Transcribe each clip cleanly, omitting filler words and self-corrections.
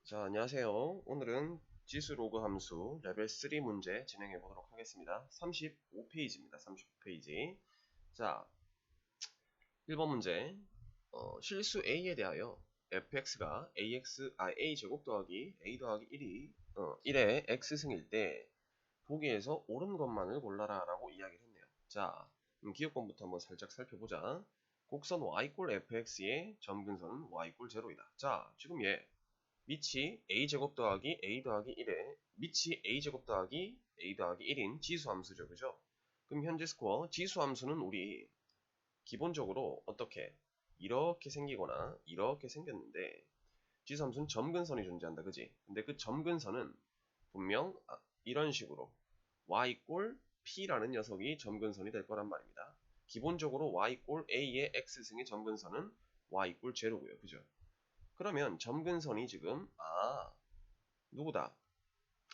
자, 안녕하세요. 오늘은 지수 로그 함수 레벨 3 문제 진행해 보도록 하겠습니다. 35페이지입니다. 35페이지. 자, 1번 문제. 실수 a에 대하여 fx가 a제곱 더하기 a 더하기 1의 x승일 때 보기에서 옳은 것만을 골라라 라고 이야기를 했네요. 자, 기억권부터 한번 살짝 살펴보자. 곡선 y 꼴 fx의 점근선은 y 꼴 0이다. 자, 지금 얘 밑이 a제곱 더하기 a 더하기 1에 밑이 a제곱 더하기 a 더하기 1인 지수함수죠. 그죠? 그럼 현재 스코어 지수함수는 우리 기본적으로 어떻게 이렇게 생기거나 이렇게 생겼는데 지수함수는 점근선이 존재한다. 그지? 근데 그 점근선은 분명 이런 식으로 y 꼴 p라는 녀석이 점근선이 될 거란 말입니다. 기본적으로 y 꼴 a의 x승의 점근선은 y 꼴 0고요. 그죠? 그러면 점근선이 지금 누구다?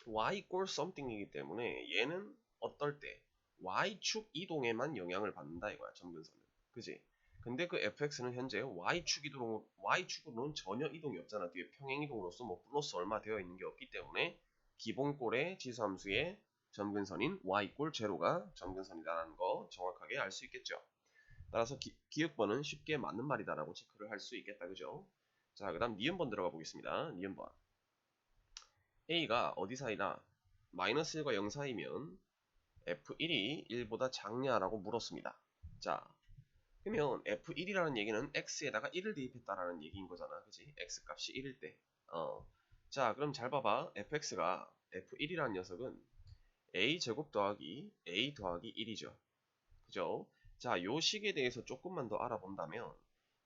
y 꼴 something이기 때문에 얘는 어떨 때 y축 이동에만 영향을 받는다 이거야. 점근선은. 그지? 근데 그 fx는 현재 y축으로는 전혀 이동이 없잖아. 뒤에 평행이동으로서 뭐 플러스 얼마 되어 있는 게 없기 때문에 기본 꼴의 지수함수의 점근선인 y 꼴 0가 점근선이다라는 거 정확하게 알 수 있겠죠. 따라서 기억번은 쉽게 맞는 말이다라고 체크를 할 수 있겠다. 그죠? 자, 그 다음 니은번 들어가 보겠습니다. 니은번. a가 어디 사이다? 마이너스 1과 0 사이면 f1이 1보다 작냐라고 물었습니다. 자, 그러면 f1이라는 얘기는 x에다가 1을 대입했다라는 얘기인 거잖아. 그지? x값이 1일 때. 자, 그럼 잘 봐봐. fx가 f1이라는 녀석은 a제곱 더하기 a 더하기 1이죠. 그죠? 자, 요 식에 대해서 조금만 더 알아본다면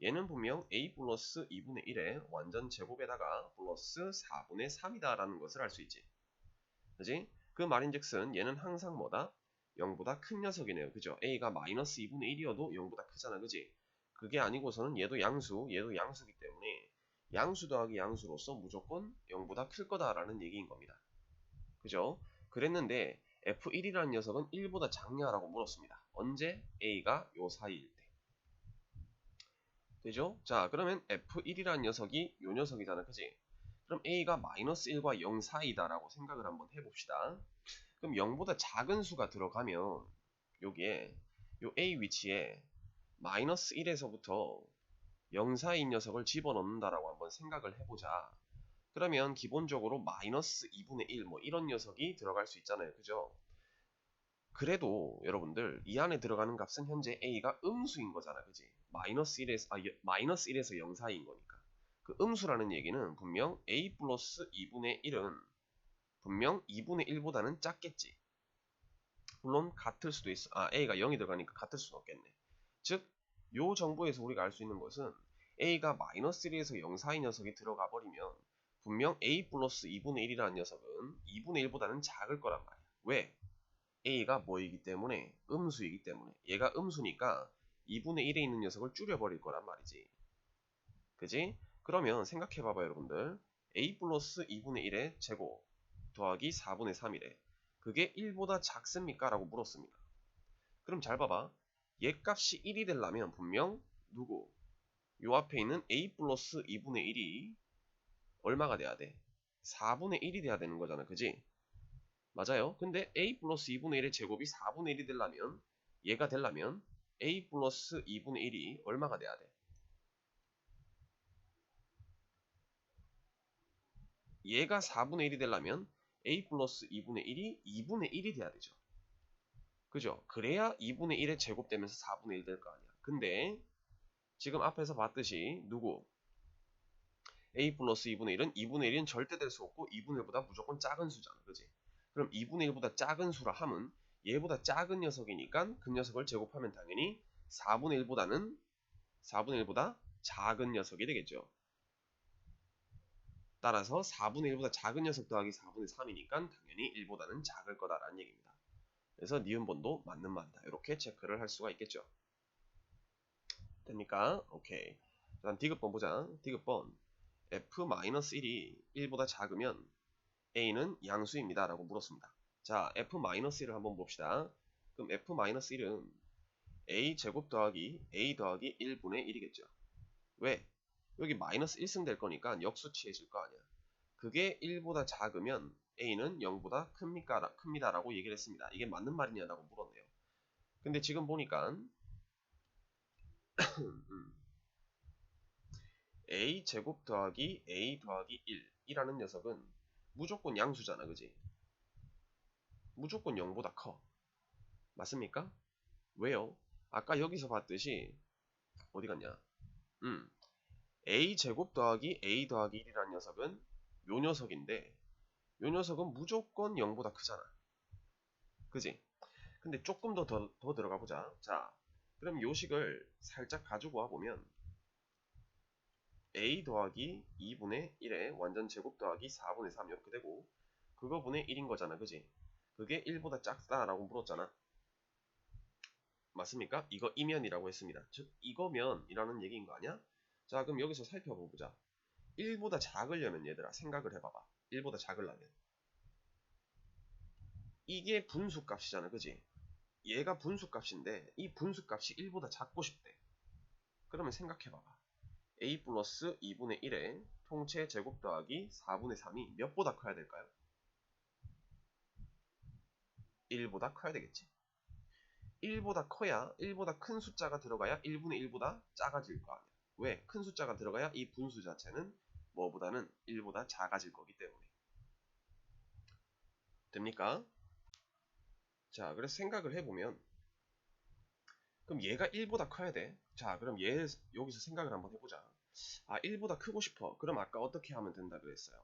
얘는 분명 a 플러스 2분의 1의 완전 제곱에다가 플러스 4분의 3이다 라는 것을 알 수 있지. 그지? 그 말인즉슨 얘는 항상 뭐다? 0보다 큰 녀석이네요. 그죠? a가 마이너스 2분의 1이어도 0보다 크잖아. 그지? 그게 아니고서는 얘도 양수기 때문에 양수 더하기 양수로서 무조건 0보다 클 거다라는 얘기인 겁니다. 그죠? 그랬는데 f1이라는 녀석은 1보다 작냐라고 물었습니다. 언제? a가 요 사이일 때. 되죠? 자, 그러면 f1이라는 녀석이 요 녀석이잖아. 그지? 그럼 a가 마이너스 1과 0 사이다라고 생각을 한번 해봅시다. 그럼 0보다 작은 수가 들어가면 여기에 요 a 위치에 마이너스 1에서부터 0 사이인 녀석을 집어넣는다라고 한번 생각을 해보자. 그러면 기본적으로 마이너스 2분의 1 뭐 이런 녀석이 들어갈 수 있잖아요. 그죠? 그래도 여러분들 이 안에 들어가는 값은 현재 a가 음수인 거잖아. 그지? 마이너스 1에서 0 사이인 거니까. 그 음수라는 얘기는 분명 a 플러스 2분의 1은 분명 2분의 1보다는 작겠지. 물론 같을 수도 있어. a가 0이 들어가니까 같을 수는 없겠네. 즉, 요 정보에서 우리가 알 수 있는 것은 a가 마이너스 1에서 0 사이 녀석이 들어가 버리면 분명 a 플러스 2분의 1이라는 녀석은 2분의 1보다는 작을 거란 말이야. 왜? a가 뭐이기 때문에? 음수이기 때문에. 얘가 음수니까 2분의 1에 있는 녀석을 줄여버릴 거란 말이지. 그지? 그러면 생각해봐봐 여러분들. a 플러스 2분의 1의 제곱 더하기 4분의 3이래. 그게 1보다 작습니까? 라고 물었습니다. 그럼 잘 봐봐. 얘 값이 1이 되려면 분명 누구? 요 앞에 있는 a 플러스 2분의 1이 얼마가 돼야 돼? 4분의 1이 돼야 되는 거잖아. 그지? 맞아요. 근데 a 플러스 2분의 1의 제곱이 4분의 1이 되려면 얘가 되려면 a 플러스 2분의 1이 얼마가 돼야 돼? 얘가 4분의 1이 되려면 a 플러스 2분의 1이 2분의 1이 돼야 되죠. 그죠? 그래야 2분의 1의 제곱 되면서 4분의 1 될 거 아니야. 근데 지금 앞에서 봤듯이 누구? a 플러스 2분의 1은 2분의 1은 절대 될 수 없고 2분의 1보다 무조건 작은 수잖아. 그지? 그럼 2분의 1보다 작은 수라 함은 얘보다 작은 녀석이니까 그 녀석을 제곱하면 당연히 4분의 1보다 작은 녀석이 되겠죠. 따라서 4분의 1보다 작은 녀석 더하기 4분의 3이니까 당연히 1보다는 작을 거다라는 얘기입니다. 그래서 니은번도 맞는 말이다. 이렇게 체크를 할 수가 있겠죠. 됩니까? 오케이. 다음 디귿번 보자. 디귿번 f-1이 1보다 작으면 a는 양수입니다. 라고 물었습니다. 자, f-1을 한번 봅시다. 그럼 f-1은 a 제곱 더하기 a 더하기 1분의 1이겠죠. 왜? 여기 마이너스 1승 될 거니까 역수치해질 거 아니야. 그게 1보다 작으면 a는 0보다 큽니다라고 얘기를 했습니다. 이게 맞는 말이냐라고 물었네요. 근데 지금 보니까 a 제곱 더하기 a 더하기 1이라는 녀석은 무조건 양수잖아, 그지? 무조건 0보다 커. 맞습니까? 왜요? 아까 여기서 봤듯이 어디 갔냐? a 제곱 더하기 a 더하기 1이라는 녀석은 요 녀석인데 요 녀석은 무조건 0보다 크잖아. 그지? 근데 조금 더 들어가 보자. 자, 그럼 요식을 살짝 가지고 와보면 a 더하기 2분의 1에 완전 제곱 더하기 4분의 3 이렇게 되고 그거분의 1인 거잖아. 그지? 그게 1보다 작다라고 물었잖아. 맞습니까? 이거 이면이라고 했습니다. 즉 이거면이라는 얘기인 거 아니야? 자, 그럼 여기서 살펴보자. 1보다 작으려면 얘들아 생각을 해봐봐. 1보다 작으려면 이게 분수값이잖아. 그지? 얘가 분수값인데 이 분수값이 1보다 작고 싶대. 그러면 생각해봐봐. a 플러스 2분의 1에 통째 제곱 더하기 4분의 3이 몇보다 커야 될까요? 1보다 커야 되겠지. 1보다 커야 1보다 큰 숫자가 들어가야 1분의 1보다 작아질 거 아니야. 왜? 큰 숫자가 들어가야 이 분수 자체는 뭐보다는 1보다 작아질 거기 때문에. 됩니까? 자, 그래서 생각을 해보면 그럼 얘가 1보다 커야 돼. 자, 그럼 얘 여기서 생각을 한번 해보자. 아, 1보다 크고 싶어. 그럼 아까 어떻게 하면 된다 그랬어요?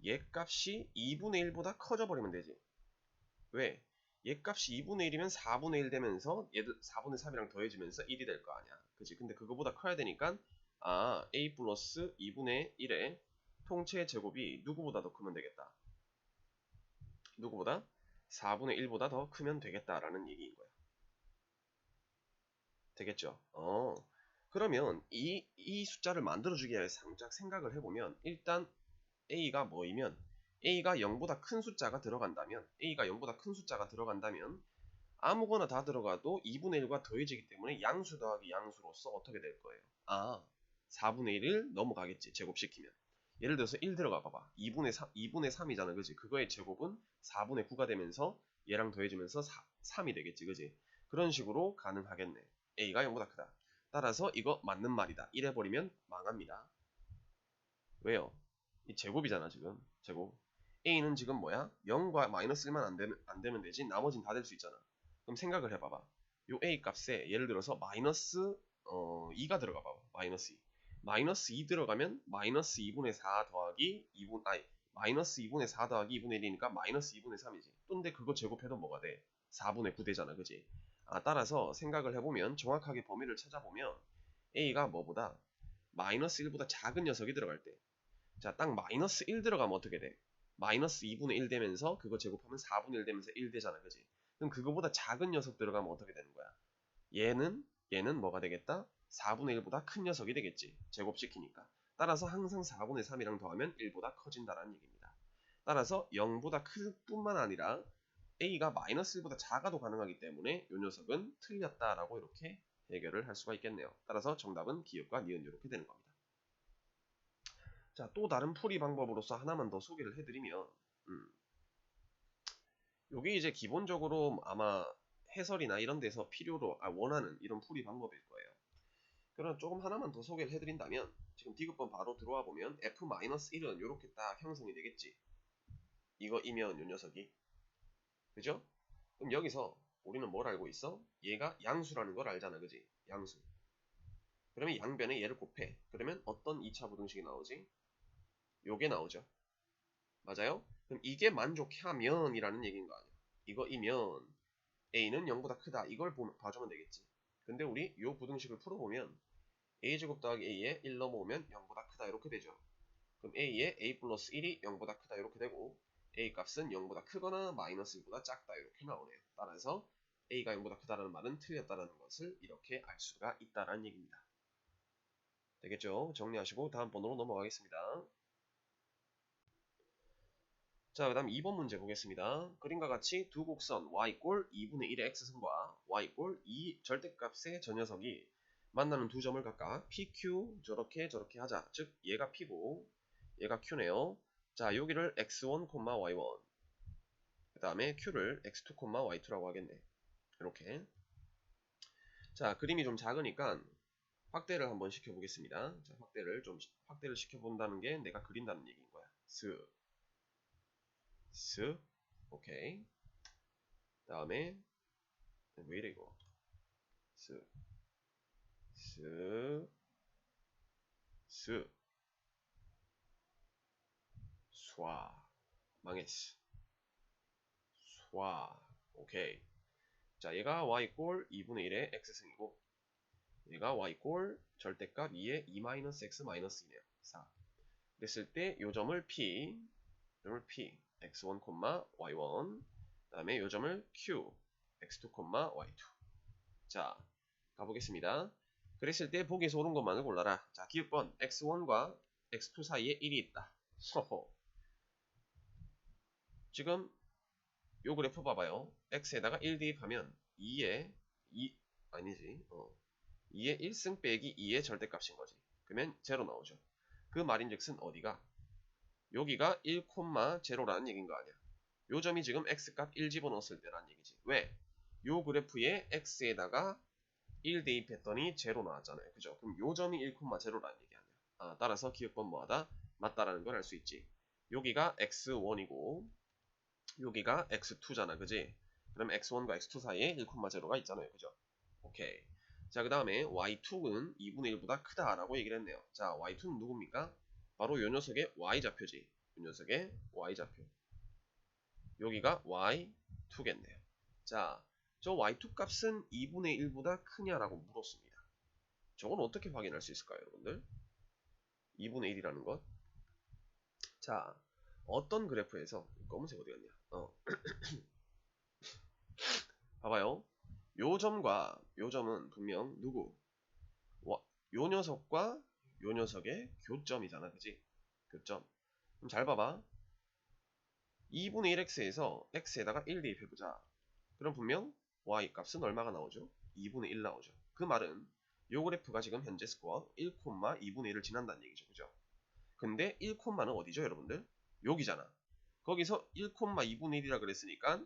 얘 값이 2분의 1보다 커져 버리면 되지. 왜? 얘 값이 2분의 1이면 4분의 1 되면서 얘도 4분의 3이랑 더해지면서 1이 될 거 아니야. 그치? 근데 그거보다 커야 되니까 a 플러스 2분의 1의 통째 제곱이 누구보다 더 크면 되겠다. 누구보다? 4분의 1보다 더 크면 되겠다라는 얘기인 거야. 되겠죠? 그러면 이 숫자를 만들어주기 위해 살짝 생각을 해보면 일단 a가 뭐이면 a가 0보다 큰 숫자가 들어간다면 아무거나 다 들어가도 2분의 1과 더해지기 때문에 양수 더하기 양수로서 어떻게 될 거예요? 4분의 1을 넘어가겠지. 제곱시키면. 예를 들어서 1 들어가 봐봐. 2분의 3이잖아. 그지? 그거의 제곱은 4분의 9가 되면서 얘랑 더해지면서 3이 되겠지. 그지? 그런 식으로 가능하겠네. a가 0보다 크다. 따라서 이거 맞는 말이다. 이래버리면 망합니다. 왜요? 이 제곱이잖아 지금. 제곱. a는 지금 뭐야? 0과 마이너스 1만 안 되면 되지. 나머진 다 될 수 있잖아. 그럼 생각을 해봐봐. 요 a 값에 예를 들어서 마이너스 2가 들어가 봐봐. 마이너스 2. 마이너스 2 들어가면 마이너스 2분의 4 더하기 2분 아니 마이너스 2분의 4 더하기 2분의 1이니까 마이너스 2분의 3이지. 근데 그거 제곱해도 뭐가 돼? 4분의 9 되잖아. 그지? 따라서 생각을 해보면 정확하게 범위를 찾아보면 a가 뭐보다 마이너스 1보다 작은 녀석이 들어갈 때 자, 딱 마이너스 1 들어가면 어떻게 돼? 마이너스 2분의 1 되면서 그거 제곱하면 4분의 1 되면서 1 되잖아. 그지? 그럼 그거보다 작은 녀석 들어가면 어떻게 되는 거야? 얘는 뭐가 되겠다? 4분의 1보다 큰 녀석이 되겠지. 제곱시키니까. 따라서 항상 4분의 3이랑 더하면 1보다 커진다는 얘기입니다. 따라서 0보다 클 뿐만 아니라 a가 마이너스 1보다 작아도 가능하기 때문에 이 녀석은 틀렸다라고 이렇게 해결을 할 수가 있겠네요. 따라서 정답은 기역과 니은 이렇게 되는 겁니다. 자, 또 다른 풀이 방법으로서 하나만 더 소개를 해드리면 요게 이제 기본적으로 아마 해설이나 이런 데서 필요로 원하는 이런 풀이 방법일 거예요. 그럼 조금 하나만 더 소개를 해드린다면 지금 디귿번 바로 들어와 보면 f-1은 이렇게 딱 형성이 되겠지. 이거 이면 요 녀석이. 그죠? 그럼 여기서 우리는 뭘 알고 있어? 얘가 양수라는 걸 알잖아. 그지? 양수. 그러면 양변에 얘를 곱해. 그러면 어떤 2차 부등식이 나오지? 요게 나오죠. 맞아요? 그럼 이게 만족하면 이라는 얘기인 거 아니야. 이거이면 a는 0보다 크다. 이걸 봐주면 되겠지. 근데 우리 요 부등식을 풀어보면 a제곱 더하기 a에 1 넘어오면 0보다 크다. 이렇게 되죠. 그럼 a에 a 플러스 1이 0보다 크다. 이렇게 되고 a 값은 0보다 크거나 마이너스 1보다 작다. 이렇게 나오네요. 따라서 a가 0보다 크다라는 말은 틀렸다라는 것을 이렇게 알 수가 있다라는 얘기입니다. 되겠죠? 정리하시고 다음 번호로 넘어가겠습니다. 자, 그 다음 2번 문제 보겠습니다. 그림과 같이 두 곡선 y꼴 2분의 1의 x선과 y꼴 2 절대값의 저 녀석이 만나는 두 점을 각각 pq 저렇게 하자. 즉 얘가 p고 얘가 q네요. 자, 여기를 x1, y1 그 다음에 q를 x2, y2라고 하겠네. 이렇게. 자, 그림이 좀 작으니까 확대를 한번 시켜보겠습니다. 자, 확대를 시켜본다는 게 내가 그린다는 얘기인 거야. 오케이. 다음에 왜 이래 이거? 스, 스와 망했어. 스와 오케이. 자, 얘가 y 꼴 2분의 1의 x승이고 얘가 y 꼴 절대값 2의 2-x-2네요. 4. 그랬을 때 요점을 p x1, y1 그 다음에 요점을 q x2, y2. 자, 가보겠습니다. 그랬을 때 보기에서 옳은 것만을 골라라. 자, 기억번 x1과 x2 사이에 1이 있다. 허허. 지금 요 그래프 봐봐요. x에다가 1 대입하면 2의 2의 1승 빼기 2의 절대값인 거지. 그러면 0 나오죠. 그 말인즉슨 어디가? 여기가 1,0라는 얘기인 거 아니야. 요 점이 지금 x값 1 집어넣었을 때라는 얘기지. 왜? 요 그래프에 x에다가 1 대입했더니 0 나왔잖아요. 그죠? 그럼 요 점이 1,0라는 얘기 아니야. 따라서 기억번 뭐하다? 맞다라는 걸 알 수 있지. 여기가 x1이고 여기가 x2잖아. 그지? 그럼 x1과 x2 사이에 1,0가 있잖아요. 그죠? 오케이. 자, 그 다음에 y2는 2분의 1보다 크다라고 얘기를 했네요. 자, y2는 누굽니까? 바로 요 녀석의 y좌표지. 요 녀석의 y좌표. 여기가 y2겠네요. 자, 저 y2 값은 2분의 1보다 크냐라고 물었습니다. 저건 어떻게 확인할 수 있을까요, 여러분들? 2분의 1이라는 것. 자, 어떤 그래프에서 검은색 어디 갔냐? 봐봐요. 요 점과 요 점은 분명 누구? 요 녀석과 요 녀석의 교점이잖아. 그지? 교점. 그럼 잘 봐봐. 2분의 1x에서 x에다가 1 대입해보자. 그럼 분명 y 값은 얼마가 나오죠? 2분의 1 나오죠. 그 말은 요 그래프가 지금 현재 스코어 1,2분의 1을 지난다는 얘기죠. 그죠? 근데 1,는 어디죠, 여러분들? 여기잖아. 거기서 1,2분의 1이라 그랬으니까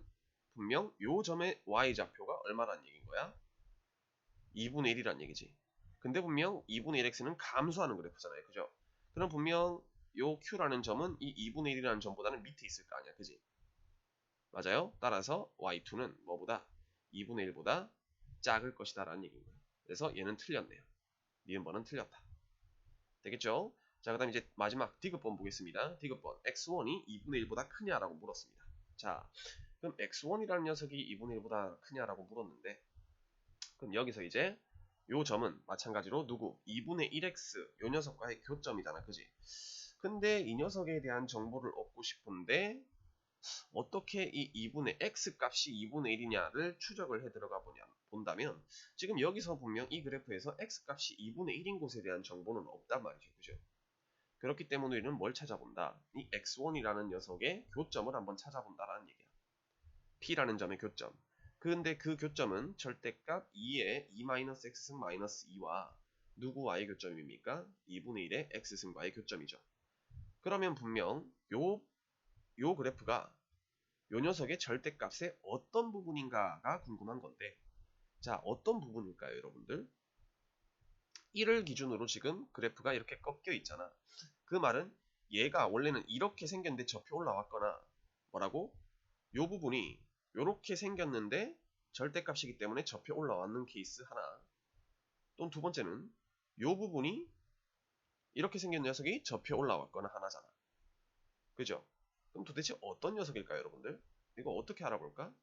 분명 요 점의 y좌표가 얼마라는 얘기인 거야? 2분의 1이란 얘기지. 근데 분명 2분의 1x는 감소하는 그래프잖아요. 그죠? 그럼 분명 요 q라는 점은 이 2분의 1이라는 점보다는 밑에 있을 거 아니야. 그지? 맞아요? 따라서 y2는 뭐보다? 2분의 1보다 작을 것이다 라는 얘기인 거예요. 그래서 얘는 틀렸네요. 니은번은 틀렸다. 되겠죠? 자, 그 다음 이제 마지막 디귿번 보겠습니다. 디귿번 x1이 2분의 1보다 크냐라고 물었습니다. 자, 그럼 x1이라는 녀석이 2분의 1보다 크냐라고 물었는데 그럼 여기서 이제 요 점은 마찬가지로 누구? 2분의 1x 요 녀석과의 교점이잖아. 그지? 근데 이 녀석에 대한 정보를 얻고 싶은데 어떻게 이 2분의 x 값이 2분의 1이냐를 추적을 해 들어가 본다면 지금 여기서 분명 이 그래프에서 x 값이 2분의 1인 곳에 대한 정보는 없단 말이죠. 그죠? 그렇기 때문에 우리는 뭘 찾아본다? 이 x1이라는 녀석의 교점을 한번 찾아본다라는 얘기야. P라는 점의 교점. 근데 그 교점은 절대값 2의 2-x승 -2와 누구와의 교점입니까? 2분의 1의 x승과의 교점이죠. 그러면 분명 요 그래프가 요 녀석의 절대값의 어떤 부분인가가 궁금한 건데 자, 어떤 부분일까요, 여러분들? 1을 기준으로 지금 그래프가 이렇게 꺾여 있잖아. 그 말은 얘가 원래는 이렇게 생겼는데 접혀 올라왔거나 뭐라고? 요 부분이 요렇게 생겼는데 절대값이기 때문에 접혀 올라왔는 케이스 하나. 또는 두 번째는 요 부분이 이렇게 생긴 녀석이 접혀 올라왔거나 하나잖아. 그죠? 그럼 도대체 어떤 녀석일까요, 여러분들? 이거 어떻게 알아볼까?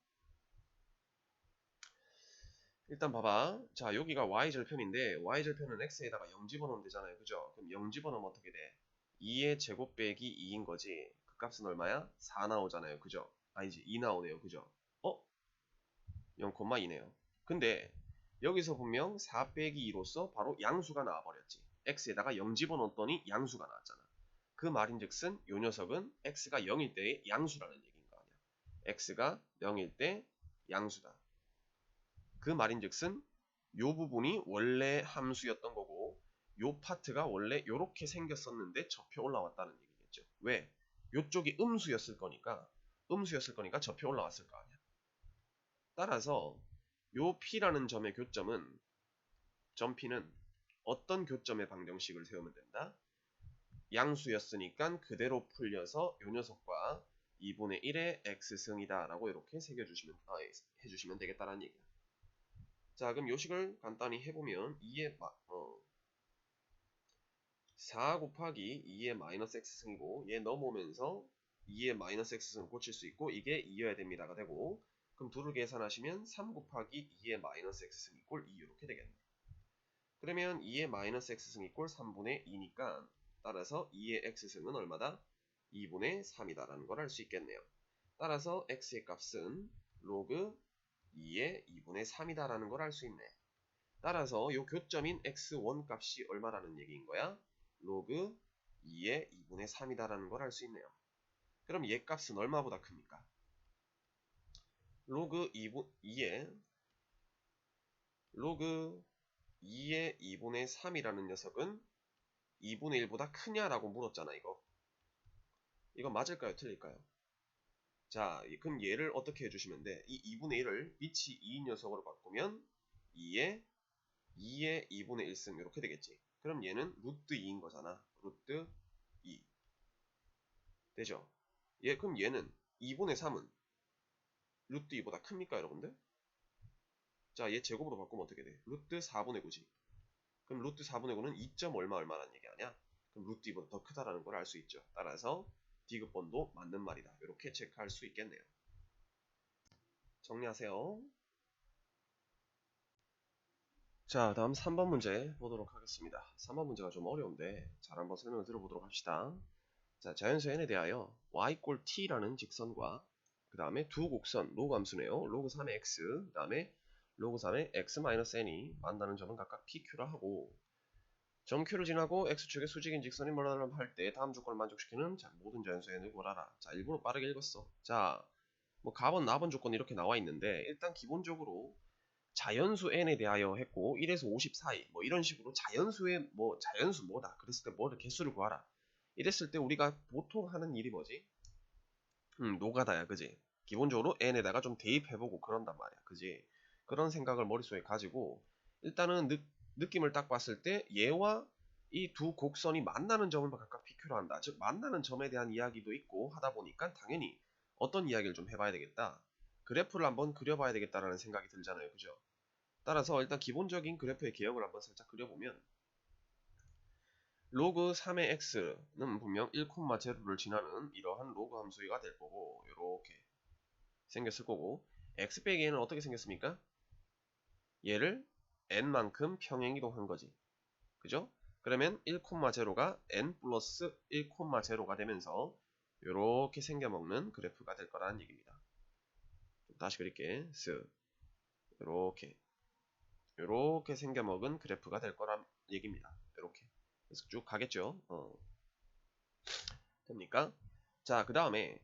일단 봐봐. 자, 여기가 y절편인데 y절편은 x에다가 0 집어넣으면 되잖아요. 그죠? 그럼 0 집어넣으면 어떻게 돼? 2의 제곱 빼기 2인 거지. 그 값은 얼마야? 4 나오잖아요. 그죠? 아니지, 2 나오네요. 그죠? 0,2네요. 근데 여기서 분명 4 빼기 2로서 바로 양수가 나와버렸지. x에다가 0 집어넣었더니 양수가 나왔잖아. 그 말인즉슨 요 녀석은 x가 0일 때의 양수라는 얘기인 거 아니야. x가 0일 때 양수다. 그 말인즉슨 요 부분이 원래 함수였던 거고 요 파트가 원래 요렇게 생겼었는데 접혀 올라왔다는 얘기겠죠. 왜? 요쪽이 음수였을 거니까 저표 올라왔을 거 아니야. 따라서 요 P라는 점의 교점은 점 P는 어떤 교점의 방정식을 세우면 된다? 양수였으니까 그대로 풀려서 요 녀석과 2분의 1의 x승이다 라고 이렇게 해주시면 되겠다라는 얘기야. 자, 그럼 요식을 간단히 해보면 4 곱하기 2의 마이너스 x승이고 얘 넘어오면서 2의 마이너스 x승을 고칠 수 있고 이게 2여야 됩니다가 되고, 그럼 둘을 계산하시면 3 곱하기 2의 마이너스 x승 이꼴 2 이렇게 되겠네. 그러면 2의 마이너스 x승 이꼴 3분의 2니까 따라서 2의 x승은 얼마다? 2분의 3이다 라는 걸 알 수 있겠네요. 따라서 x의 값은 로그 2의 2분의 3이다 라는 걸 알 수 있네. 따라서 요 교점인 x1 값이 얼마라는 얘기인 거야? 로그 2의 2분의 3이다 라는 걸 알 수 있네요. 그럼 얘 값은 얼마보다 큽니까? 로그 2의 2분의 3이라는 녀석은 2분의 1보다 크냐라고 물었잖아. 이거 맞을까요? 틀릴까요? 자, 그럼 얘를 어떻게 해주시면 돼? 이 2분의 1을 위치 2인 녀석으로 바꾸면 2의 2분의 1승 이렇게 되겠지. 그럼 얘는 루트 2인 거잖아. 루트 2 되죠? 그럼 얘는 2분의 3은 루트 2보다 큽니까 여러분들? 자, 얘 제곱으로 바꾸면 어떻게 돼? 루트 4분의 9지. 그럼 루트 4분의 9는 2점 얼마라는 얘기 아니야? 그럼 루트 2보다 더 크다라는 걸 알 수 있죠. 따라서 디귿번도 맞는 말이다. 이렇게 체크할 수 있겠네요. 정리하세요. 자, 다음 3번 문제 보도록 하겠습니다. 3번 문제가 좀 어려운데 잘 한번 설명을 들어보도록 합시다. 자, 자연수 n에 대하여 y 꼴 t라는 직선과 그 다음에 두 곡선 로그 함수네요. 로그 3의 x, 그 다음에 로그 3의 x-n이 만나는 점은 각각 pq라 하고, 점 q를 지나고 x축의 수직인 직선이 뭐라고 할 때 다음 조건을 만족시키는 모든 자연수 n을 구하라. 자, 일부러 빠르게 읽었어. 자, 뭐 가번, 나번 조건이 이렇게 나와 있는데 일단 기본적으로 자연수 n에 대하여 했고 1에서 50 사이 뭐 이런 식으로 자연수의 자연수 뭐다 그랬을 때 뭐를 개수를 구하라 이랬을 때 우리가 보통 하는 일이 뭐지? 노가다야, 그지? 기본적으로 n에다가 좀 대입해보고 그런단 말이야, 그지? 그런 생각을 머릿속에 가지고 일단은 느낌을 딱 봤을 때 얘와 이 두 곡선이 만나는 점을 각각 PQ로 한다. 즉 만나는 점에 대한 이야기도 있고 하다 보니까 당연히 어떤 이야기를 좀 해봐야 되겠다. 그래프를 한번 그려봐야 되겠다라는 생각이 들잖아요, 그죠? 따라서 일단 기본적인 그래프의 개혁을 한번 살짝 그려보면 로그 3의 x는 분명 1,0를 지나는 이러한 로그 함수가 될 거고 이렇게 생겼을 거고, x 빼기 n은 어떻게 생겼습니까? 얘를 n만큼 평행이동한 거지, 그죠? 그러면 1,0가 n 플러스 1,0가 되면서 이렇게 생겨먹는 그래프가 될 거라는 얘기입니다. 다시 그릴게. 이렇게 생겨먹은 그래프가 될 거란 얘기입니다. 이렇게 그래서 쭉 가겠죠. 됩니까? 자, 그 다음에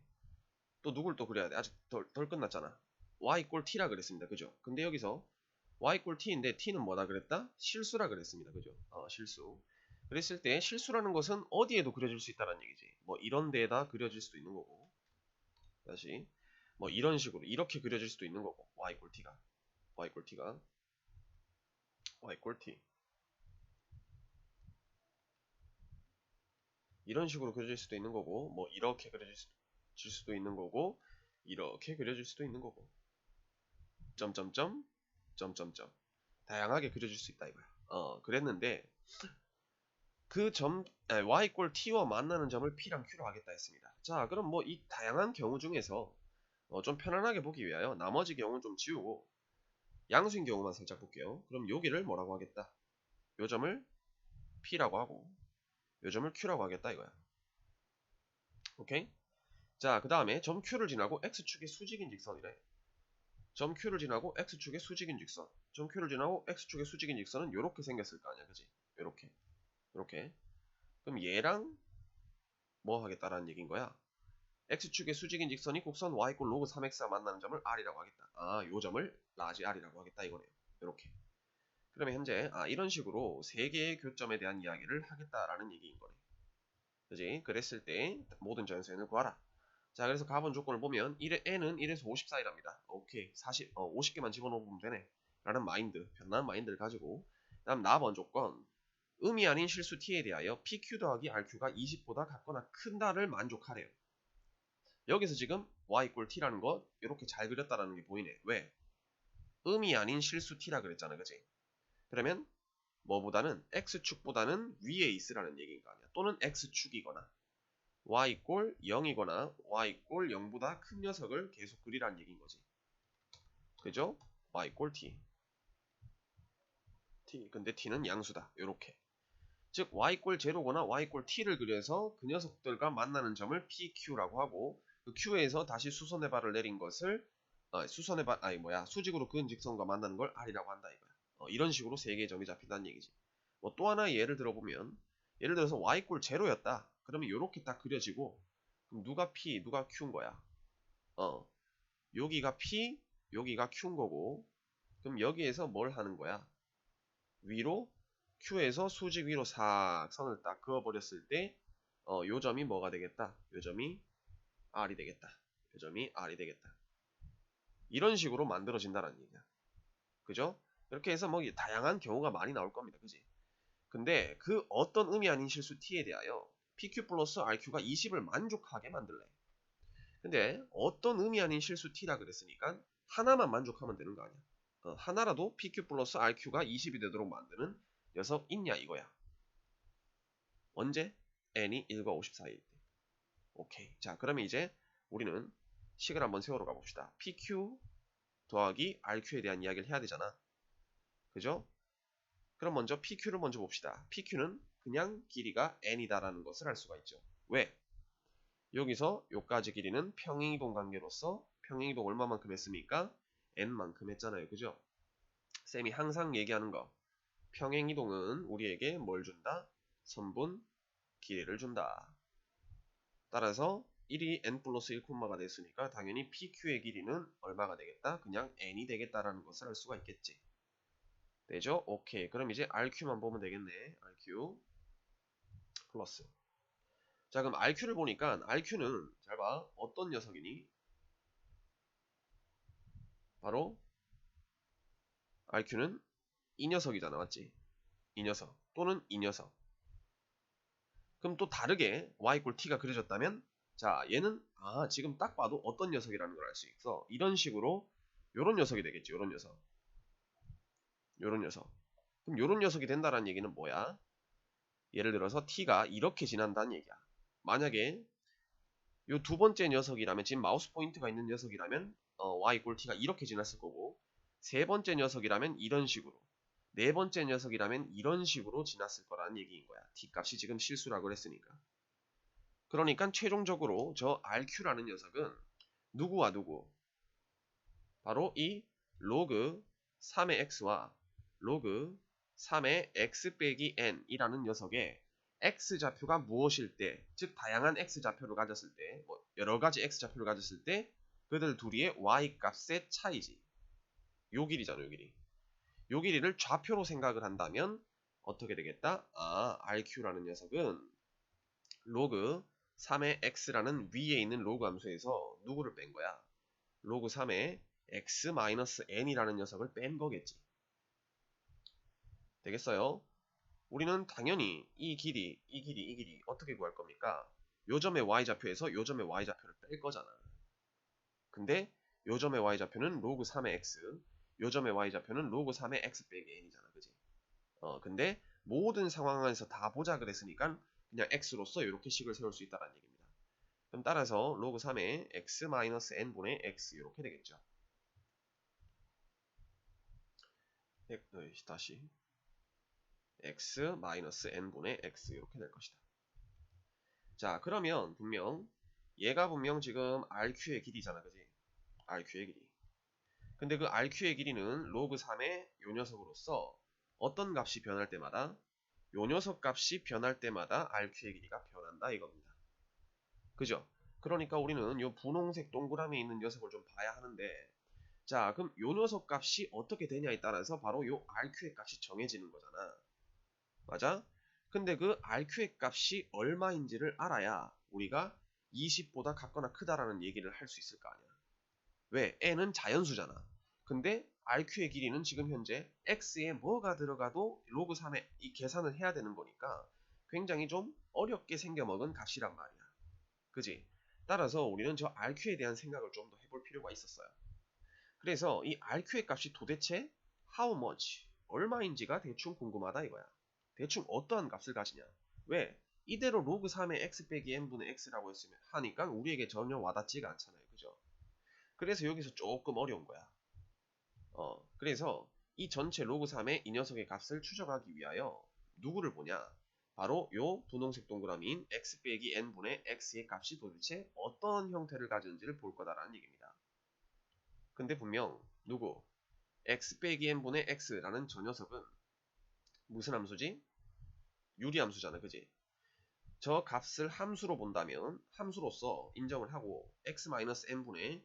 또 누굴 또 그려야 돼? 아직 덜 끝났잖아. y 꼴 t라 그랬습니다. 그죠? 근데 여기서 y 꼴 t인데 t는 뭐다 그랬다? 실수라 그랬습니다. 그죠? 실수. 그랬을 때 실수라는 것은 어디에도 그려질 수 있다는 얘기지. 뭐 이런 데에다 그려질 수도 있는 거고, 다시 뭐 이런 식으로 이렇게 그려질 수도 있는 거고, y 꼴 t 이런 식으로 그려질 수도 있는 거고, 뭐 이렇게 그려질 수도 있는 거고, 이렇게 그려질 수도 있는 거고, 점점점 점점점 다양하게 그려질 수 있다 이거야. 그랬는데 그 y 꼴 t와 만나는 점을 p랑 q로 하겠다 했습니다. 자, 그럼 뭐 이 다양한 경우 중에서 좀 편안하게 보기 위하여 나머지 경우는 좀 지우고 양수인 경우만 살짝 볼게요. 그럼 여기를 뭐라고 하겠다? 요 점을 p라고 하고 요 점을 q라고 하겠다 이거야. 오케이? 자, 그 다음에 점 q를 지나고 x축의 수직인 직선이래. 점 q를 지나고 x축의 수직인 직선. 점 q를 지나고 x축의 수직인 직선은 요렇게 생겼을 거 아니야, 그지? 요렇게. 그럼 얘랑 뭐 하겠다라는 얘기인 거야? x축의 수직인 직선이 곡선 y 꼴 로그 3x와 만나는 점을 r이라고 하겠다. 요 점을 라지 r이라고 하겠다 이거네요. 요렇게. 그러면 현재 이런 식으로 세 개의 교점에 대한 이야기를 하겠다라는 얘기인 거네. 그지? 그랬을 때 모든 자연수 n을 구하라. 자, 그래서 가본 조건을 보면 n은 1에서 50 사이랍니다. 오케이, 50개만 집어넣으면 되네 라는 마인드, 편안한 마인드를 가지고, 다음 나번 조건, 음이 아닌 실수 t에 대하여 pq 더하기 rq가 20보다 같거나 큰다를 만족하래요. 여기서 지금 y = t라는 거 이렇게 잘 그렸다라는 게 보이네. 왜? 음이 아닌 실수 t라 그랬잖아, 그지? 그러면 뭐보다는 x축보다는 위에 있으라는 얘기인 거 아니야. 또는 x축이거나 y = 0이거나 y = 0보다 큰 녀석을 계속 그리라는 얘기인 거지. 그죠? y = t. 근데 t는 양수다. 요렇게. 즉 y = 0거나 y = t를 그려서 그 녀석들과 만나는 점을 pq라고 하고, 그 q에서 다시 수선의 발을 내린 것을 수직으로 그은 직선과 만나는 걸 r이라고 한다 이거야. 이런 식으로 세 개의 점이 잡힌다는 얘기지. 뭐 또 하나의 예를 들어보면, 예를 들어서 y = 0였다. 그러면 이렇게 딱 그려지고, 그럼 누가 p, 누가 q인 거야? 여기가 p, 여기가 q인 거고, 그럼 여기에서 뭘 하는 거야? 위로 Q에서 수직 위로 싹 선을 딱 그어버렸을 때, 요 점이 뭐가 되겠다? 요 점이 R이 되겠다. 요 점이 R이 되겠다. 이런 식으로 만들어진다는 얘기야. 그죠? 이렇게 해서 뭐 다양한 경우가 많이 나올 겁니다. 그지? 근데 그 어떤 의미 아닌 실수 T에 대하여 PQ 플러스 RQ가 20을 만족하게 만들래. 근데 어떤 의미 아닌 실수 T라 그랬으니까 하나만 만족하면 되는 거 아니야. 하나라도 PQ 플러스 RQ가 20이 되도록 만드는 녀석 있냐 이거야. 언제? n이 1과 50 사이일 때. 오케이. 자, 그러면 이제 우리는 식을 한번 세우러 가봅시다. PQ 더하기 RQ에 대한 이야기를 해야 되잖아. 그죠? 그럼 먼저 PQ를 먼저 봅시다. PQ는 그냥 길이가 n이다라는 것을 알 수가 있죠. 왜? 여기서 요까지 길이는 평행이동 관계로서 평행이동 얼마만큼 했습니까? n만큼 했잖아요. 그죠? 쌤이 항상 얘기하는 거. 평행이동은 우리에게 뭘 준다? 선분 길이를 준다. 따라서 1이 n 플러스 1콤마가 됐으니까 당연히 PQ의 길이는 얼마가 되겠다? 그냥 n이 되겠다라는 것을 알 수가 있겠지. 되죠? 오케이. 그럼 이제 RQ만 보면 되겠네. RQ 플러스. 자, 그럼 RQ를 보니까 RQ는 잘 봐. 어떤 녀석이니? 바로 RQ는 이 녀석이잖아. 맞지? 이 녀석 또는 이 녀석. 그럼 또 다르게 y = t가 그려졌다면, 자, 얘는 지금 딱 봐도 어떤 녀석이라는 걸 알 수 있어. 이런 식으로 요런 녀석이 되겠지. 요런 녀석. 요런 녀석. 그럼 요런 녀석이 된다는 얘기는 뭐야? 예를 들어서 t가 이렇게 지난다는 얘기야. 만약에 요 두 번째 녀석이라면, 지금 마우스 포인트가 있는 녀석이라면 y = t가 이렇게 지났을 거고, 세 번째 녀석이라면 이런 식으로, 네 번째 녀석이라면 이런 식으로 지났을 거라는 얘기인 거야. t 값이 지금 실수라고 했으니까. 그러니까 최종적으로 저 RQ라는 녀석은 누구와 누구? 바로 이 로그 3의 x와 로그 3의 x 빼기 n이라는 녀석의 x좌표가 무엇일 때, 즉 다양한 x좌표를 가졌을 때, 뭐 여러가지 x좌표를 가졌을 때 그들 둘이의 y값의 차이지. 요 길이잖아, 요 길이. 요 길이를 좌표로 생각을 한다면 어떻게 되겠다? RQ라는 녀석은 로그 3의 x라는 위에 있는 로그 함수에서 누구를 뺀 거야? 로그 3의 x-n이라는 녀석을 뺀 거겠지. 되겠어요? 우리는 당연히 이 길이 어떻게 구할 겁니까? 요 점의 y좌표에서 요 점의 y좌표를 뺄 거잖아. 근데 요 점의 y좌표는 로그 3의 x, 요 점의 y좌표는 로그 3의 x 빼기 n이잖아. 그지? 근데 모든 상황에서 다 보자 그랬으니까 그냥 x로서 이렇게 식을 세울 수 있다는 얘기입니다. 그럼 따라서 로그 3의 x-n분의 x 이렇게 되겠죠. 다시 x-n분의 x 이렇게 될 것이다. 자, 그러면 얘가 분명 지금 RQ의 길이잖아. 그지? RQ의 길이. 근데 그 RQ의 길이는 로그 3의 요 녀석으로서 어떤 값이 변할 때마다, 요 녀석 값이 변할 때마다 RQ의 길이가 변한다 이겁니다. 그죠? 그러니까 우리는 요 분홍색 동그라미에 있는 녀석을 좀 봐야 하는데, 자, 그럼 요 녀석 값이 어떻게 되냐에 따라서 바로 요 RQ의 값이 정해지는 거잖아. 맞아? 근데 그 RQ의 값이 얼마인지를 알아야 우리가 20보다 같거나 크다라는 얘기를 할 수 있을 거 아니야. 왜? n은 자연수잖아. 근데 RQ의 길이는 지금 현재 x에 뭐가 들어가도 로그 3에 이 계산을 해야 되는 거니까 굉장히 좀 어렵게 생겨먹은 값이란 말이야. 그지? 따라서 우리는 저 RQ에 대한 생각을 좀 더 해볼 필요가 있었어요. 그래서 이 RQ의 값이 도대체 how much, 얼마인지가 대충 궁금하다 이거야. 대충 어떠한 값을 가지냐. 왜? 이대로 로그 3의 x 빼기 n분의 x라고 했으면 하니까 우리에게 전혀 와닿지가 않잖아요. 그죠? 그래서 여기서 조금 어려운 거야. 그래서 이 전체 로그 3의 이 녀석의 값을 추적하기 위하여 누구를 보냐? 바로 요 분홍색 동그라미인 x 빼기 n분의 x의 값이 도대체 어떤 형태를 가지는지를 볼 거다라는 얘기입니다. 근데 분명 누구? x 빼기 n분의 x라는 저 녀석은 무슨 함수지? 유리함수잖아. 그지? 저 값을 함수로 본다면 함수로서 인정을 하고 x-n분의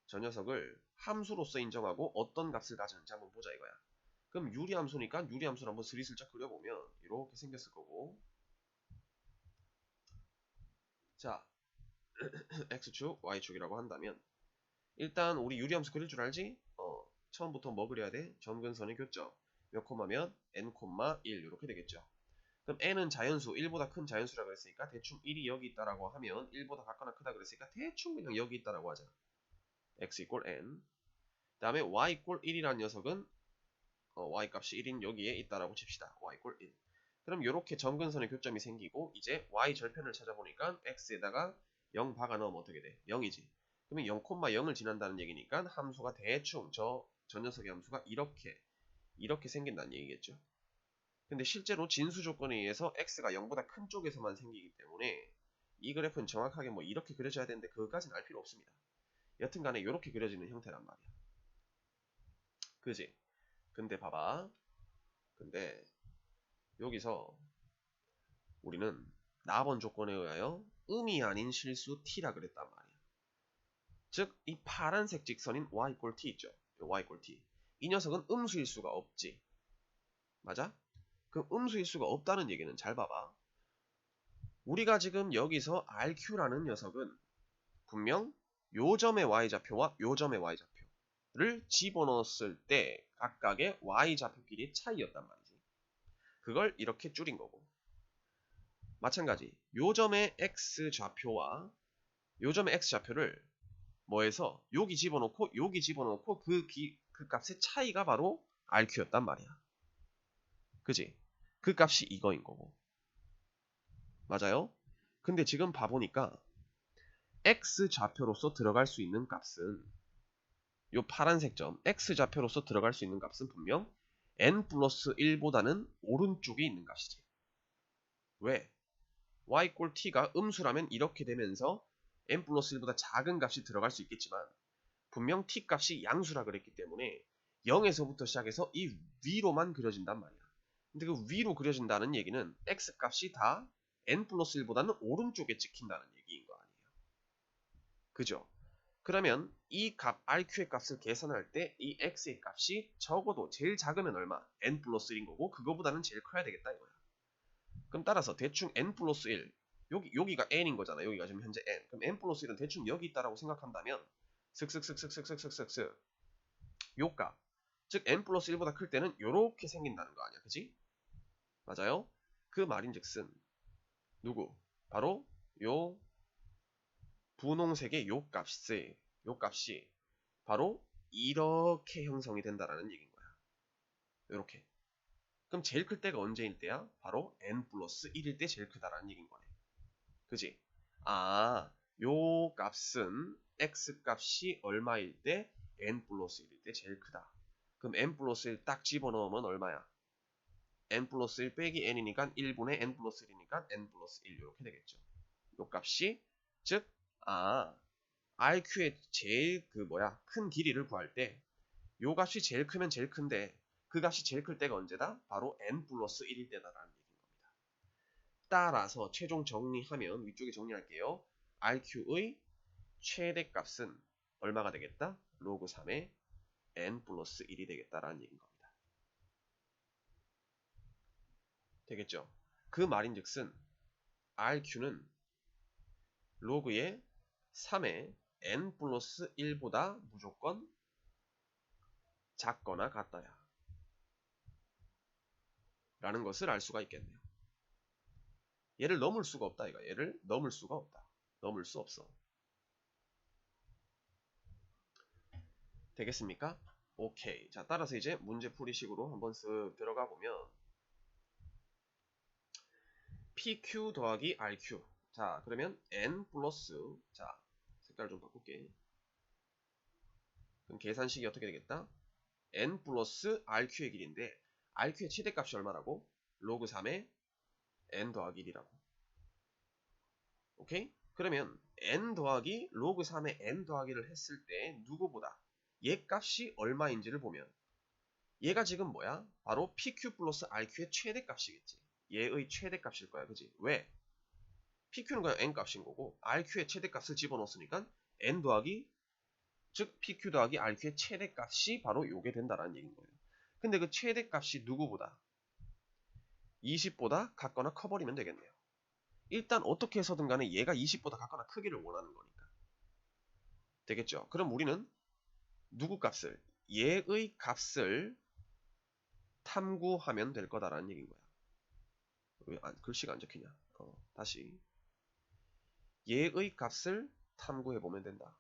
저 녀석을 함수로서 인정하고 어떤 값을 가지는지 한번 보자 이거야. 그럼 유리함수니까 유리함수를 한번 스리슬쩍 그려보면 이렇게 생겼을 거고, 자 x축 y축이라고 한다면 일단 우리 유리함수 그릴 줄 알지? 처음부터 뭐 그려야 돼? 점근선의 교점 몇 콤마면 n, 1 이렇게 되겠죠. 그럼 n은 자연수 1보다 큰 자연수라고 그랬으니까 대충 1이 여기 있다라고 하면 1보다 같거나 크다 그랬으니까 대충 그냥 여기 있다라고 하자. x 이꼴 n. 그 다음에 y 이꼴 1이라는 녀석은 y 값이 1인 여기에 있다라고 칩시다. y 이꼴 1. 그럼 이렇게 점근선의 교점이 생기고 이제 y 절편을 찾아보니까 x에다가 0 박아 넣으면 어떻게 돼? 0이지. 그러면 0,0을 지난다는 얘기니까 함수가 대충 저 녀석의 함수가 이렇게 생긴다는 얘기겠죠. 근데 실제로 진수 조건에 의해서 x가 0보다 큰 쪽에서만 생기기 때문에 이 그래프는 정확하게 뭐 이렇게 그려져야 되는데 그것까지는 알 필요 없습니다. 여튼간에 이렇게 그려지는 형태란 말이야. 그지? 근데 봐봐. 근데 여기서 우리는 나번 조건에 의하여 음이 아닌 실수 t라 그랬단 말이야. 즉 이 파란색 직선인 y 꼴 t 있죠. y 꼴 t. 이 녀석은 음수일 수가 없지. 맞아? 그 음수일 수가 없다는 얘기는 잘 봐봐. 우리가 지금 여기서 RQ라는 녀석은 분명 요 점의 y좌표와 요 점의 y좌표를 집어넣었을 때 각각의 y좌표끼리의 차이였단 말이지. 그걸 이렇게 줄인 거고. 마찬가지 요 점의 x좌표와 요 점의 x좌표를 뭐해서 여기 집어넣고 여기 집어넣고 그 값의 차이가 바로 RQ였단 말이야. 그지? 그 값이 이거인 거고. 맞아요? 근데 지금 봐보니까 x좌표로서 들어갈 수 있는 값은 요 파란색 점 x좌표로서 들어갈 수 있는 값은 분명 n 플러스 1보다는 오른쪽에 있는 값이지. 왜? y 꼴 t가 음수라면 이렇게 되면서 n 플러스 1보다 작은 값이 들어갈 수 있겠지만 분명 t 값이 양수라 그랬기 때문에 0에서부터 시작해서 이 위로만 그려진단 말이야. 근데 그 위로 그려진다는 얘기는 x 값이 다 n 플러스 1보다는 오른쪽에 찍힌다는 얘기인 거 아니에요. 그죠? 그러면 이 값 RQ의 값을 계산할 때 이 x의 값이 적어도 제일 작으면 얼마? n 플러스 1인 거고 그거보다는 제일 커야 되겠다 이거야. 그럼 따라서 대충 n 플러스 1 여기가 n인 거잖아. 여기가 지금 현재 n. 그럼 n 플러스 1은 대충 여기 있다라고 생각한다면 슥슥슥슥슥슥슥슥 요 값. 즉 n 플러스 1보다 클 때는 요렇게 생긴다는 거 아니야. 그지? 맞아요? 그 말인즉슨 누구? 바로 요 분홍색의 요 값이 바로 이렇게 형성이 된다라는 얘기인 거야. 이렇게. 그럼 제일 클 때가 언제일 때야? 바로 n 플러스 1일 때 제일 크다라는 얘기인 거네. 그지? 아, 요 값은 x 값이 얼마일 때 n 플러스 1일 때 제일 크다. 그럼 n 플러스 1 딱 집어넣으면 얼마야? n 플러스 1 빼기 n이니까 1분의 n 플러스 1이니까 n 플러스 1 이렇게 되겠죠. 요 값이 즉 RQ의 제일 큰 길이를 구할 때 요 값이 제일 크면 제일 큰데 그 값이 제일 클 때가 언제다? 바로 n 플러스 1일 때다라는 얘기인 겁니다. 따라서 최종 정리하면 위쪽에 정리할게요. RQ의 최대값은 얼마가 되겠다? 로그 3의 n 플러스 1이 되겠다라는 얘기인 겁니다. 되겠죠? 그 말인즉슨 RQ는 로그의 3의 n 플러스 1보다 무조건 작거나 같다야 라는 것을 알 수가 있겠네요. 얘를 넘을 수가 없다 이거. 얘를 넘을 수가 없다. 넘을 수 없어. 되겠습니까? 오케이. 자, 따라서 이제 문제풀이식으로 한번 쓱 들어가 보면 PQ 더하기 RQ. 자, 그러면 N 플러스, 자, 색깔 좀 바꿀게. 그럼 계산식이 어떻게 되겠다? N 플러스 RQ의 길인데 RQ의 최대값이 얼마라고? 로그 3의 N 더하기 1이라고. 오케이? 그러면 N 더하기 로그 3의 N 더하기를 했을 때 누구보다 얘 값이 얼마인지를 보면 얘가 지금 뭐야? 바로 PQ 플러스 RQ의 최대값이겠지. 얘의 최대값일 거야. 그지? 왜? PQ는 그냥 N 값인 거고 RQ의 최대값을 집어넣었으니까 N 더하기 즉 PQ 더하기 RQ의 최대값이 바로 요게 된다라는 얘기인 거예요. 근데 그 최대값이 누구보다 20보다 같거나 커버리면 되겠네요. 일단 어떻게 해서든 간에 얘가 20보다 같거나 크기를 원하는 거니까. 되겠죠? 그럼 우리는 누구 값을? 얘의 값을 탐구하면 될 거다라는 얘기인 거야. 왜 글씨가 안 적히냐? 다시. 얘의 값을 탐구해보면 된다.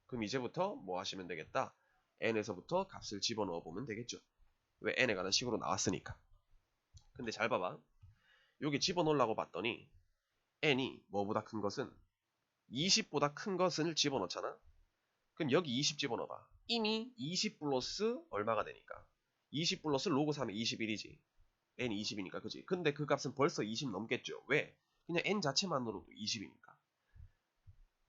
그럼 이제부터 뭐 하시면 되겠다? n에서부터 값을 집어넣어 보면 되겠죠. 왜 n에 관한 식으로 나왔으니까. 근데 잘 봐봐. 여기 집어넣으려고 봤더니 n이 뭐보다 큰 것은 20보다 큰 것을 집어넣잖아. 그럼 여기 20 집어넣어봐. 이미 20 플러스 얼마가 되니까 20 플러스 로그 3이 21이지. n이 20이니까 그지. 근데 그 값은 벌써 20 넘겠죠. 왜? 그냥 n 자체만으로도 20이니까.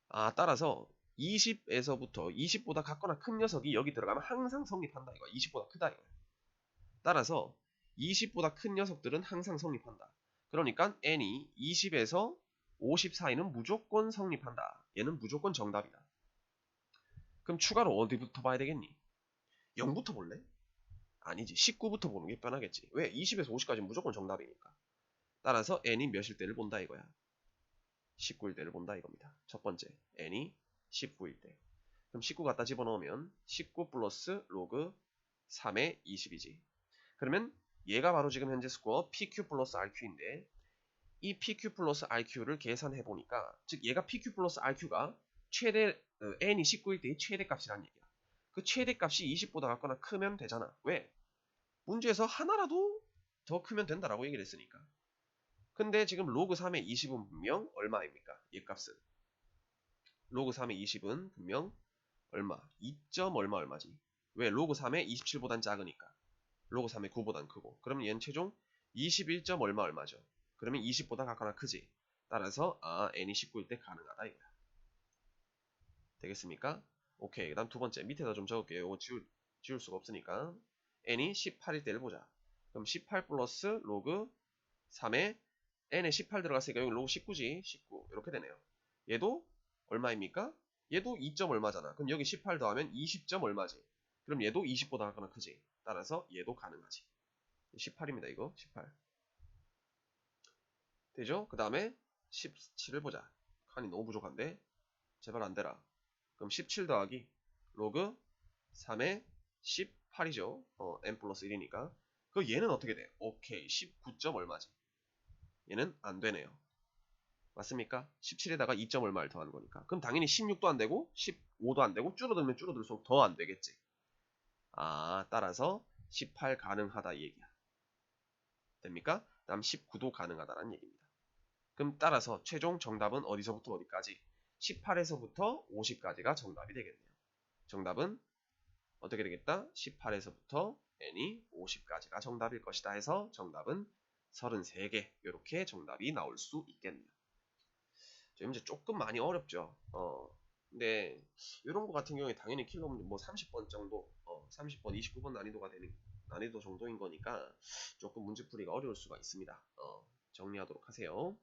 아, 따라서 20에서부터 20보다 같거나 큰 녀석이 여기 들어가면 항상 성립한다 이거. 20보다 크다 이거. 따라서 20보다 큰 녀석들은 항상 성립한다. 그러니까 n이 20에서 50 사이는 무조건 성립한다. 얘는 무조건 정답이다. 그럼 추가로 어디부터 봐야 되겠니? 0부터 볼래? 아니지. 19부터 보는 게 편하겠지. 왜? 20에서 50까지는 무조건 정답이니까. 따라서 n이 몇일 때를 본다 이거야. 19일 때를 본다 이겁니다. 첫 번째, n이 19일 때. 그럼 19 갖다 집어넣으면 19 플러스 로그 3의 20이지. 그러면 얘가 바로 지금 현재 스코어 PQ 플러스 RQ인데 이 PQ 플러스 RQ를 계산해 보니까 즉 얘가 PQ 플러스 RQ가 최대 n이 19일 때의 최대값이라는 얘기야. 그 최대값이 20보다 같거나 크면 되잖아. 왜? 문제에서 하나라도 더 크면 된다라고 얘기를 했으니까. 근데 지금 로그 3의 20은 분명 얼마입니까? 얘 값은. 로그 3의 20은 분명 얼마? 2점 얼마 얼마지? 왜? 로그 3의 27보단 작으니까. 로그 3의 9보단 크고. 그러면 얘는 최종 21점 얼마 얼마죠? 그러면 20보다 같거나 크지. 따라서 n이 19일 때 가능하다 이거야. 되겠습니까? 오케이. 그 다음 두 번째 밑에다 좀 적을게요. 이거 지울 수가 없으니까. n이 18일 때를 보자. 그럼 18 플러스 로그 3에 n에 18 들어갔으니까 여기 로그 19지. 19 이렇게 되네요. 얘도 얼마입니까? 얘도 2점 얼마잖아. 그럼 여기 18 더하면 20점 얼마지? 그럼 얘도 20보다 같거나 크지. 따라서 얘도 가능하지. 18입니다. 이거 18 되죠? 그 다음에 17을 보자. 칸이 너무 부족한데 제발 안되라. 그럼 17 더하기 로그 3의 18이죠. n 플러스 1이니까 그 얘는 어떻게 돼? 오케이 19점 얼마지? 얘는 안되네요. 맞습니까? 17에다가 2점 얼마를 더하는 거니까. 그럼 당연히 16도 안되고 15도 안되고 줄어들면 줄어들수록 더 안되겠지. 따라서 18 가능하다 이 얘기야. 됩니까? 다음 19도 가능하다라는 얘기입니다. 그럼 따라서 최종 정답은 어디서부터 어디까지? 18에서부터 50까지가 정답이 되겠네요. 정답은 어떻게 되겠다? 18에서부터 n이 50까지가 정답일 것이다 해서 정답은 33개 이렇게 정답이 나올 수 있겠네요. 이제 조금 많이 어렵죠. 근데 이런 거 같은 경우에 당연히 킬러 문제 뭐 30번 정도 30번 29번 난이도가 되는 난이도 정도인 거니까 조금 문제풀이가 어려울 수가 있습니다. 정리하도록 하세요.